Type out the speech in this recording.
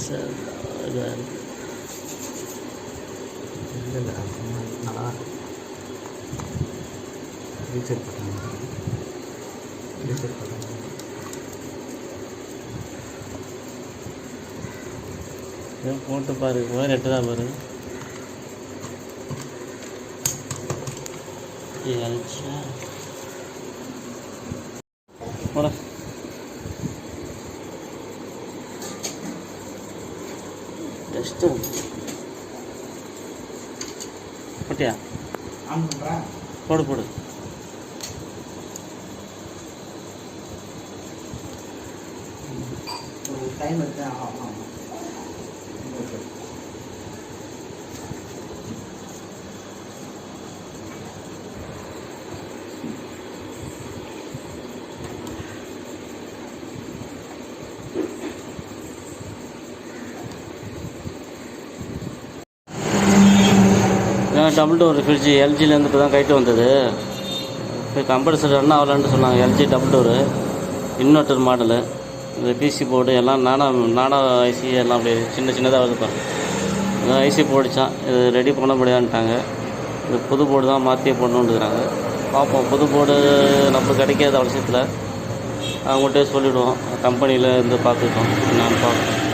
Sir இல்லை நல்லா reset பண்ணாங்க போட்டு பாரு வேறு எட்டு தான் பாரு போட டெஸ்ட்டு போட்டியா போடு போடு டைம் எடுத்து ஆமாம் டபுள் டோர் ஃப்ரிட்ஜு எல்ஜிலேருந்து இப்போ தான் கைட்டு வந்தது இப்போ கம்ப்ரஸர் ரன் ஆகலான்னு சொன்னாங்க. LG double door inverter model. இந்த பிசி போர்டு எல்லாம் நானோ ஐசி எல்லாம் அப்படியே சின்னதாக வருதுப்பா. அதான் ஐசி போர்டுச்சான், இது ரெடி பண்ண முடியாதுன்ட்டாங்க. இது புது போர்டு தான் மாற்றியே போடணுன்னுக்குறாங்க. பார்ப்போம், புது போர்டு நம்மளுக்கு கிடைக்காத அவசியத்தில் அவங்கள்ட்டே சொல்லிவிடுவோம். கம்பெனியில் இருந்து பார்த்துக்கிட்டோம் என்னான்னு பார்ப்போம்.